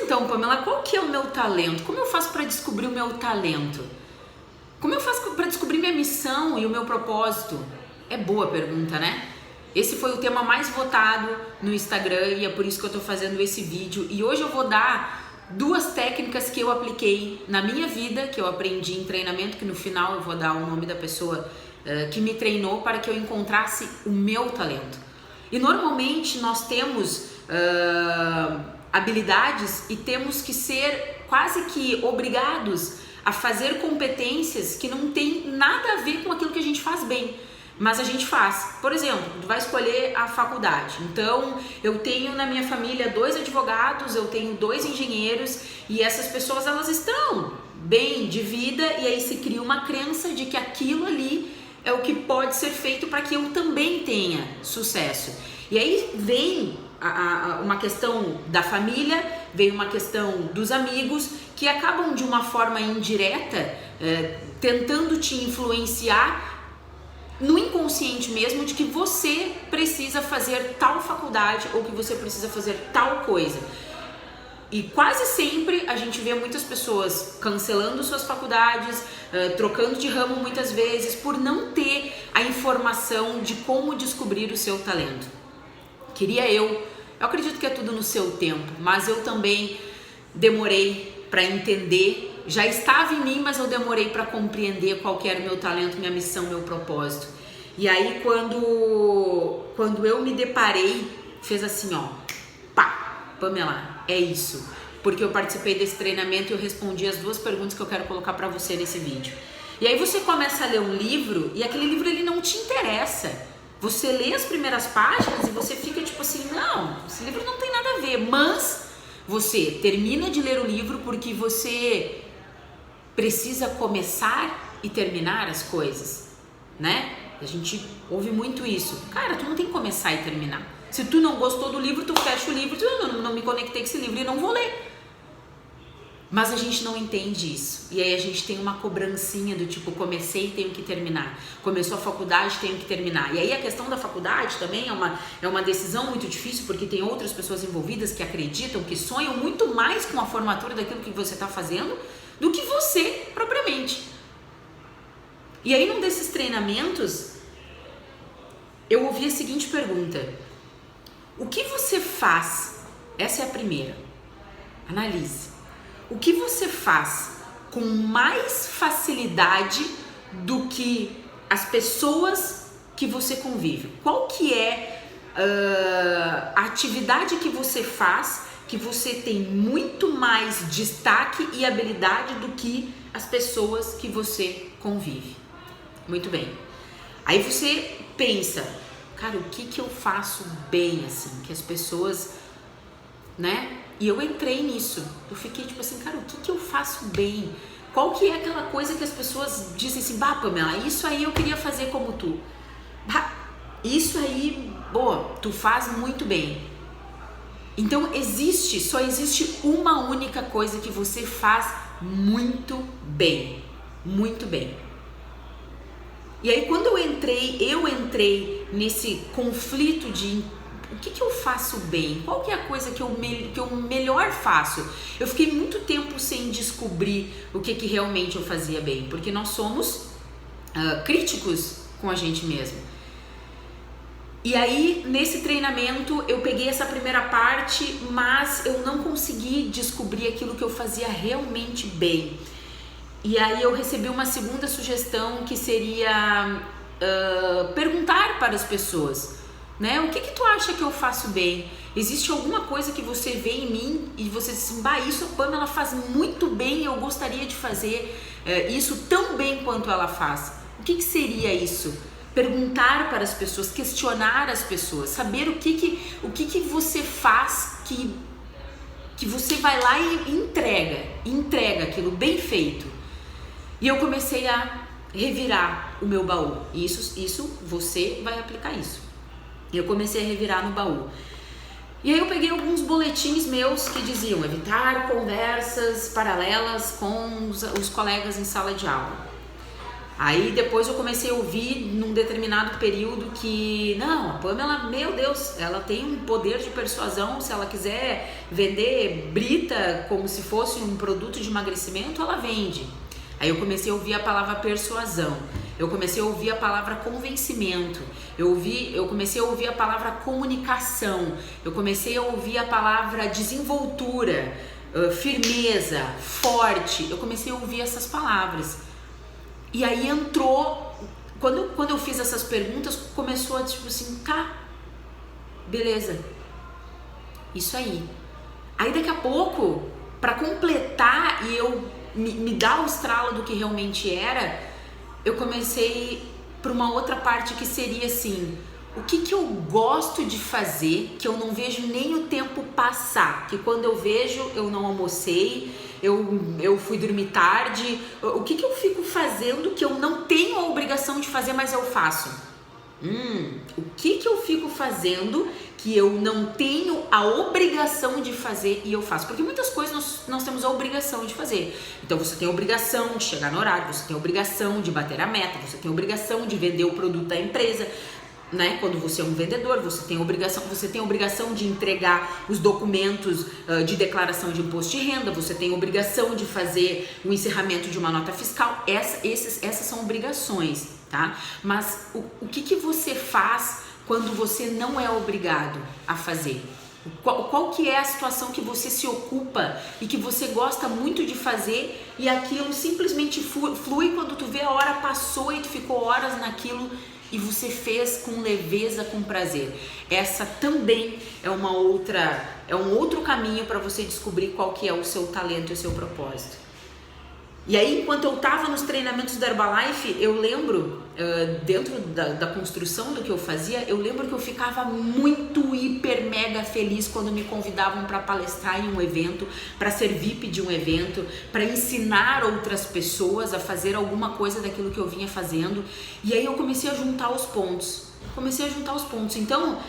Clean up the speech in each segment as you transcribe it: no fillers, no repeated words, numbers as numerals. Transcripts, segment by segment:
então, Pamela, qual que é o meu talento? Como eu faço para descobrir o meu talento? Como eu faço para descobrir minha missão e o meu propósito? É boa pergunta, né? Esse foi o tema mais votado no Instagram e é por isso que eu tô fazendo esse vídeo. E hoje eu vou dar 2 técnicas que eu apliquei na minha vida, que eu aprendi em treinamento, que no final eu vou dar o nome da pessoa que me treinou para que eu encontrasse o meu talento. E normalmente nós temos habilidades e temos que ser quase que obrigados a fazer competências que não tem nada a ver com aquilo que a gente faz bem, mas a gente faz. Por exemplo, tu vai escolher a faculdade. Então, eu tenho na minha família 2 advogados, eu tenho 2 engenheiros e essas pessoas elas estão bem de vida e aí se cria uma crença de que aquilo ali é o que pode ser feito para que eu também tenha sucesso. E aí vem uma questão da família, vem uma questão dos amigos que acabam de uma forma indireta tentando te influenciar no inconsciente mesmo de que você precisa fazer tal faculdade ou que você precisa fazer tal coisa. E quase sempre a gente vê muitas pessoas cancelando suas faculdades, trocando de ramo muitas vezes por não ter a informação de como descobrir o seu talento. Eu acredito que é tudo no seu tempo, mas eu também demorei para entender, já estava em mim, mas eu demorei para compreender qual que era o meu talento, minha missão, meu propósito. E aí quando eu me deparei, fez assim, ó, pá, Pamela, é isso. Porque eu participei desse treinamento e eu respondi as 2 perguntas que eu quero colocar para você nesse vídeo. E aí você começa a ler um livro e aquele livro ele não te interessa. Você lê as primeiras páginas e você fica tipo assim, não, esse livro não tem nada a ver, mas você termina de ler o livro porque você precisa começar e terminar as coisas, né? A gente ouve muito isso. Cara, tu não tem que começar e terminar. Se tu não gostou do livro, tu fecha o livro, tu não me conectei com esse livro e não vou ler. Mas a gente não entende isso. E aí a gente tem uma cobrancinha do tipo, comecei e tenho que terminar. Começou a faculdade, tenho que terminar. E aí a questão da faculdade também é uma decisão muito difícil, porque tem outras pessoas envolvidas que acreditam, que sonham muito mais com a formatura daquilo que você está fazendo do que você propriamente. E aí num desses treinamentos, eu ouvi a seguinte pergunta. O que você faz? Essa é a primeira. Analise. O que você faz com mais facilidade do que as pessoas que você convive? Qual que é a atividade que você faz que você tem muito mais destaque e habilidade do que as pessoas que você convive? Muito bem. Aí você pensa, cara, o que eu faço bem assim, que as pessoas, né? E eu entrei nisso, eu fiquei tipo assim, cara, o que eu faço bem? Qual que é aquela coisa que as pessoas dizem assim, bah, Pamela, isso aí eu queria fazer como tu. Bah, isso aí, boa, tu faz muito bem. Então só existe uma única coisa que você faz muito bem, muito bem. E aí quando eu entrei nesse conflito de o que eu faço bem? Qual que é a coisa que eu melhor faço? Eu fiquei muito tempo sem descobrir o que realmente eu fazia bem, porque nós somos críticos com a gente mesmo. E aí, nesse treinamento, eu peguei essa primeira parte, mas eu não consegui descobrir aquilo que eu fazia realmente bem. E aí eu recebi uma segunda sugestão que seria perguntar para as pessoas, né? O que tu acha que eu faço bem? Existe alguma coisa que você vê em mim e você diz assim, bah, isso a Pamela faz muito bem, eu gostaria de fazer isso tão bem quanto ela faz. O que seria isso? Perguntar para as pessoas, questionar as pessoas, saber o que você faz que você vai lá e entrega aquilo bem feito. E eu comecei a revirar o meu baú. Isso você vai aplicar isso. E eu comecei a revirar no baú. E aí eu peguei alguns boletins meus que diziam evitar conversas paralelas com os colegas em sala de aula. Aí depois eu comecei a ouvir num determinado período que, não, a Pamela, meu Deus, ela tem um poder de persuasão, se ela quiser vender brita como se fosse um produto de emagrecimento, ela vende. Aí eu comecei a ouvir a palavra persuasão, eu comecei a ouvir a palavra convencimento, eu comecei a ouvir a palavra comunicação, eu comecei a ouvir a palavra desenvoltura, firmeza, forte, eu comecei a ouvir essas palavras. E aí entrou, quando eu fiz essas perguntas, começou a tipo assim, tá, beleza, isso aí. Aí daqui a pouco, para completar e eu me dar o estralo do que realmente era, eu comecei para uma outra parte que seria assim, o que eu gosto de fazer, que eu não vejo nem o tempo passar, que quando eu vejo eu não almocei, eu fui dormir tarde, o que eu fico fazendo que eu não tenho a obrigação de fazer, mas eu faço? O que eu fico fazendo que eu não tenho a obrigação de fazer e eu faço? Porque muitas coisas nós temos a obrigação de fazer. Então você tem a obrigação de chegar no horário, você tem a obrigação de bater a meta, você tem a obrigação de vender o produto da empresa, né? Quando você é um vendedor, você tem a obrigação de entregar os documentos de declaração de imposto de renda, você tem a obrigação de fazer o encerramento de uma nota fiscal. Essas são obrigações, tá? Mas o que você faz quando você não é obrigado a fazer? Qual que é a situação que você se ocupa e que você gosta muito de fazer e aquilo simplesmente flui, quando tu vê a hora passou e tu ficou horas naquilo e você fez com leveza, com prazer. Essa também é um outro caminho para você descobrir qual que é o seu talento e o seu propósito. E aí, enquanto eu estava nos treinamentos da Herbalife, eu lembro, dentro da construção do que eu fazia, eu lembro que eu ficava muito hiper mega feliz quando me convidavam para palestrar em um evento, para ser VIP de um evento, para ensinar outras pessoas a fazer alguma coisa daquilo que eu vinha fazendo. E aí eu comecei a juntar os pontos. Então,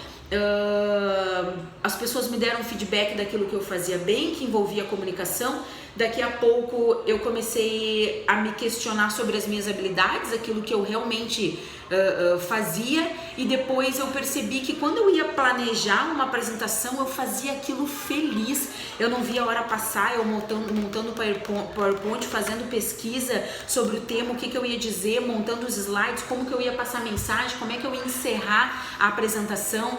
as pessoas me deram feedback daquilo que eu fazia bem, que envolvia a comunicação. Daqui a pouco eu comecei a me questionar sobre as minhas habilidades, aquilo que eu realmente fazia, e depois eu percebi que quando eu ia planejar uma apresentação, eu fazia aquilo feliz. Eu não via a hora passar, eu montando PowerPoint, fazendo pesquisa sobre o tema, o que eu ia dizer, montando os slides, como que eu ia passar a mensagem, como é que eu ia encerrar a apresentação.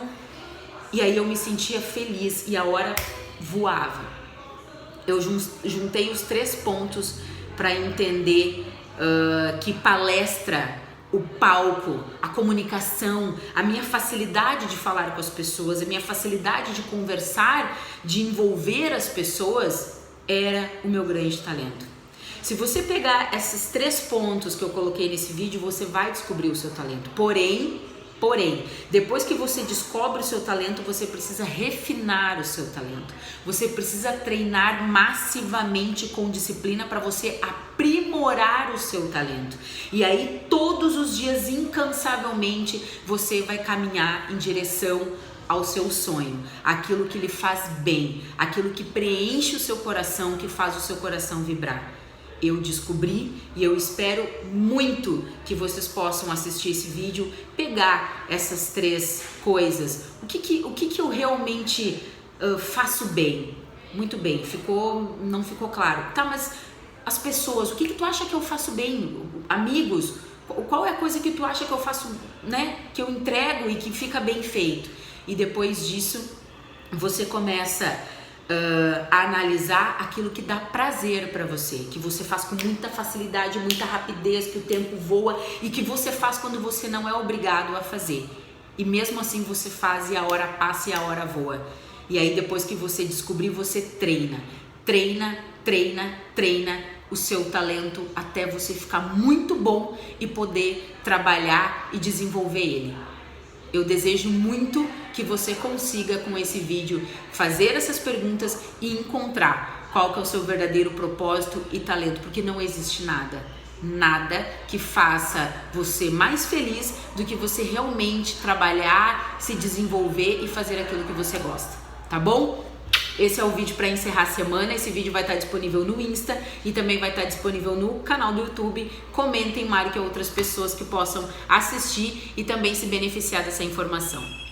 E aí eu me sentia feliz e a hora voava. Eu juntei os 3 pontos para entender que palestra, o palco, a comunicação, a minha facilidade de falar com as pessoas, a minha facilidade de conversar, de envolver as pessoas, era o meu grande talento. Se você pegar esses 3 pontos que eu coloquei nesse vídeo, você vai descobrir o seu talento. Porém, depois que você descobre o seu talento, você precisa refinar o seu talento. Você precisa treinar massivamente com disciplina para você aprimorar o seu talento. E aí, todos os dias, incansavelmente, você vai caminhar em direção ao seu sonho, aquilo que lhe faz bem, aquilo que preenche o seu coração, que faz o seu coração vibrar. Eu descobri e eu espero muito que vocês possam assistir esse vídeo, pegar essas 3 coisas. O que eu realmente faço bem? Muito bem, não ficou claro. Tá, mas as pessoas, o que tu acha que eu faço bem? Amigos, qual é a coisa que tu acha que eu faço, né? Que eu entrego e que fica bem feito? E depois disso, você começa a analisar aquilo que dá prazer para você, que você faz com muita facilidade, muita rapidez, que o tempo voa e que você faz quando você não é obrigado a fazer. E mesmo assim você faz e a hora passa e a hora voa. E aí depois que você descobrir, você treina o seu talento até você ficar muito bom e poder trabalhar e desenvolver ele. Eu desejo muito que você consiga, com esse vídeo, fazer essas perguntas e encontrar qual que é o seu verdadeiro propósito e talento, porque não existe nada que faça você mais feliz do que você realmente trabalhar, se desenvolver e fazer aquilo que você gosta, tá bom? Esse é o vídeo para encerrar a semana. Esse vídeo vai estar disponível no Insta e também vai estar disponível no canal do YouTube. Comentem, marquem outras pessoas que possam assistir e também se beneficiar dessa informação.